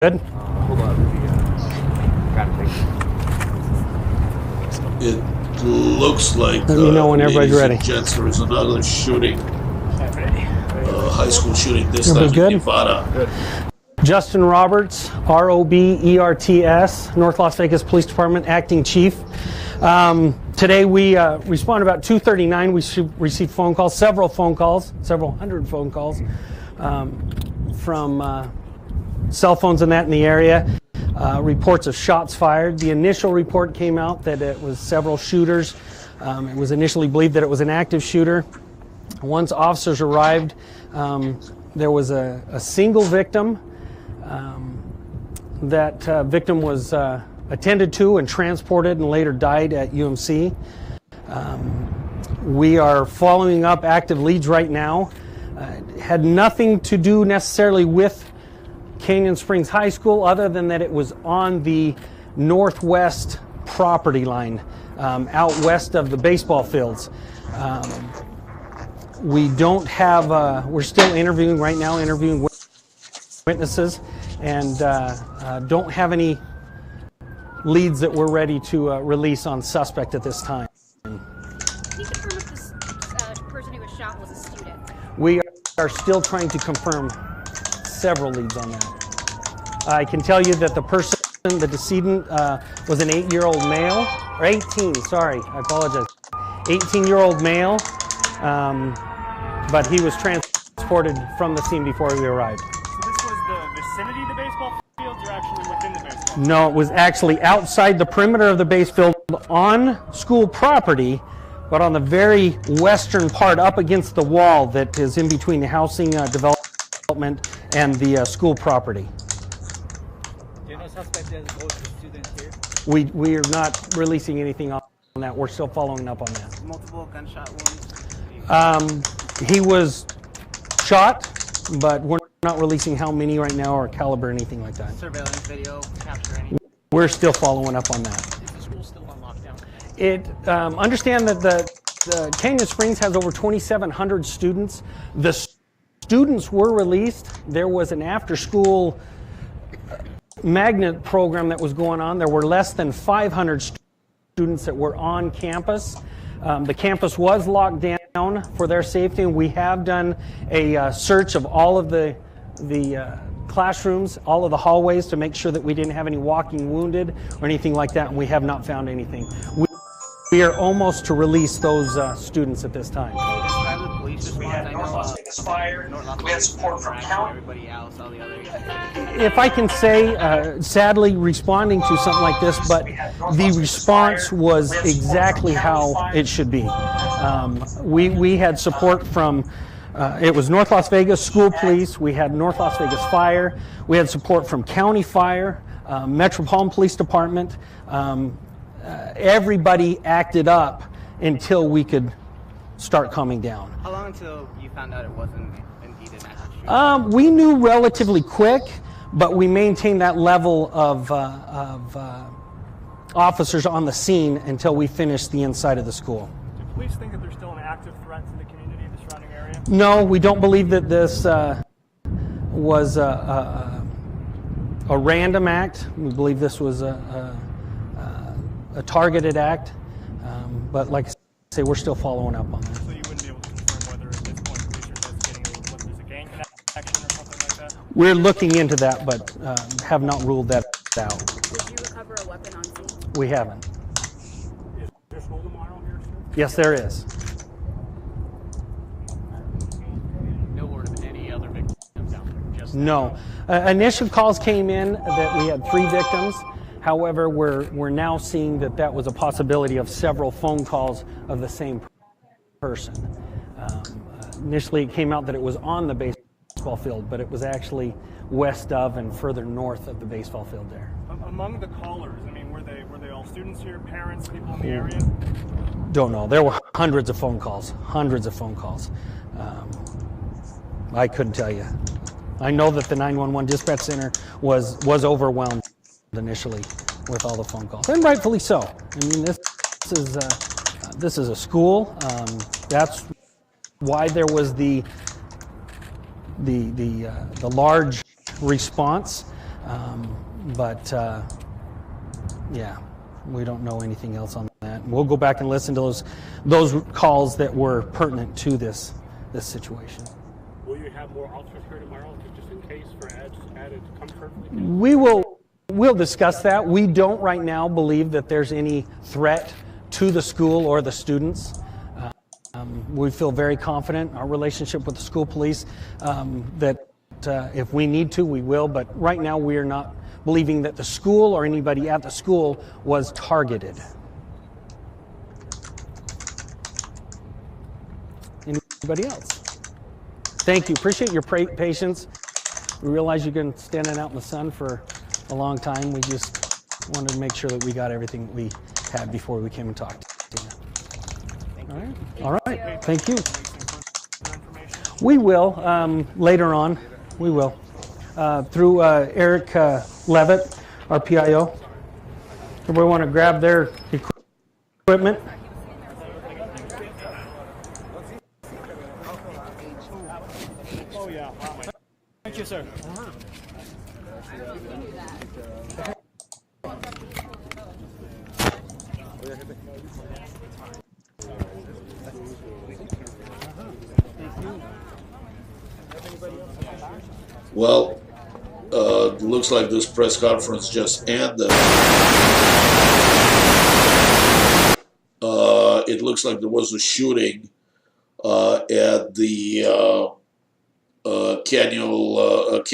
Good. Hold on. It looks like, Let me know when everybody's ladies ready. and gents, there is another shooting, high school shooting, this time Everybody in good? Nevada. Justin Roberts, R-O-B-E-R-T-S, North Las Vegas Police Department, Acting Chief. Today we responded about 2:39. We received phone calls, several hundred phone calls from cell phones and that in the area. Reports of shots fired. The initial report came out that it was several shooters. It was initially believed that it was an active shooter. Once officers arrived, there was a single victim. That victim was attended to and transported and later died at UMC. We are following up active leads right now. Had nothing to do necessarily with Canyon Springs High School other than that it was on the northwest property line out west of the baseball fields. We don't have, we're still interviewing right now, interviewing witnesses, and don't have any leads that we're ready to release on suspect at this time. Can you confirm if this person who was shot was a student? We are still trying to confirm several leads on that. I can tell you that the person, the decedent, was an 8-year-old male, or 18, sorry, I apologize. 18-year-old male, but he was transported from the scene before we arrived. So this was the vicinity of the baseball fields or actually within the baseball field? No, it was actually outside the perimeter of the base field on school property, but on the very western part up against the wall that is in between the housing development and the school property. Do you know suspect as both the students here? We are not releasing anything on that. We're still following up on that. Multiple gunshot wounds? He was shot, but we're not releasing how many right now or caliber or anything like that. Surveillance video, capture anything? We're still following up on that. Is the school still on lockdown? Understand that the Canyon Springs has over 2,700 students. The students were released. There was an after-school magnet program that was going on. There were less than 500 students that were on campus. The campus was locked down for their safety, and we have done a search of all of the classrooms, all of the hallways to make sure that we didn't have any walking wounded or anything like that, and we have not found anything. We are almost to release those students at this time. Describe the police response. We had North Las Vegas Fire. We had support from county. Everybody else, all the others. If I can say, sadly, responding to something like this, but the response was exactly how it should be. We had support from, it was North Las Vegas School Police, we had North Las Vegas Fire, we had support from County Fire, Metropolitan Police Department. Everybody acted up until we could start calming down. How long until you found out it wasn't indeed an active shooter? We knew relatively quick, but we maintained that level of officers on the scene until we finished the inside of the school. Do police think that there's still an active threat to the community, the surrounding area? No, we don't believe that this was a random act. We believe this was a targeted act, but like I say, we're still following up on that. So you wouldn't be able to confirm whether at this point police are investigating whether there's a gang connection or something like that? We're looking into that, but have not ruled that out. Did you recover a weapon on scene? We haven't. Is there school tomorrow here, sir? Yes, there is. No word of any other victims out there? Just No. Initial calls came in that we had 3 victims. However, we're now seeing that was a possibility of several phone calls of the same person. Initially, it came out that it was on the baseball field, but it was actually west of and further north of the baseball field there. Among the callers, I mean, were they all students here, parents, people in the area? Don't know. There were hundreds of phone calls. I couldn't tell you. I know that the 911 dispatch center was overwhelmed initially with all the phone calls, and rightfully so. I mean, this is a school. That's why there was the large response. But yeah, we don't know anything else on that. We'll go back and listen to those calls that were pertinent to this situation. Will you have more officers here tomorrow, just in case, for added comfort? We'll discuss that. We don't right now believe that there's any threat to the school or the students. We feel very confident in our relationship with the school police that if we need to, we will. But right now, we are not believing that the school or anybody at the school was targeted. Anybody else? Thank you. Appreciate your patience. We realize you've been standing out in the sun for a long time. We just wanted to make sure that we got everything that we had before we came and talked to you. All right. Thank you. We will later on. We will through Eric Levitt, our PIO. Everybody want to grab their equipment? Oh, yeah. Thank you, sir. Well, looks like this press conference just ended. It looks like there was a shooting at the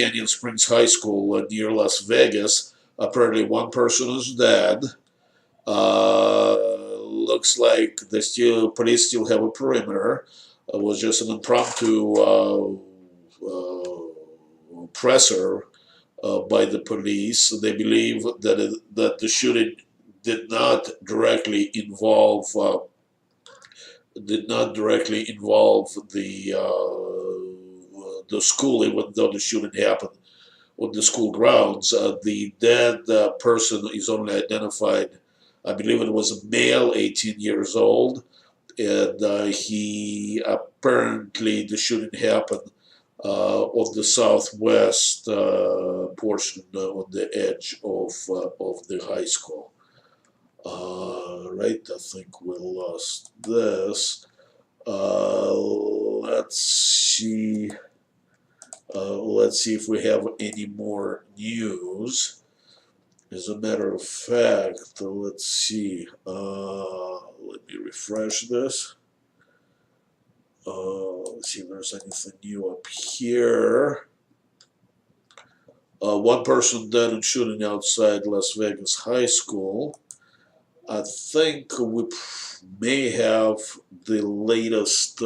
Canyon Springs High School near Las Vegas. Apparently, one person is dead. Looks like the police still have a perimeter. It was just an impromptu presser by the police. They believe that the shooting did not directly involve the school, even though the shooting happened on the school grounds. The dead person is only identified, I believe it was a male, 18 years old, and he apparently the shooting happened on the southwest portion on the edge of the high school. Right, I think we lost this. Let's see. Let's see if we have any more news. As a matter of fact, let's see. Let me refresh this. Let's see if there's anything new up here. One person dead in shooting outside Las Vegas High School. I think we may have the latest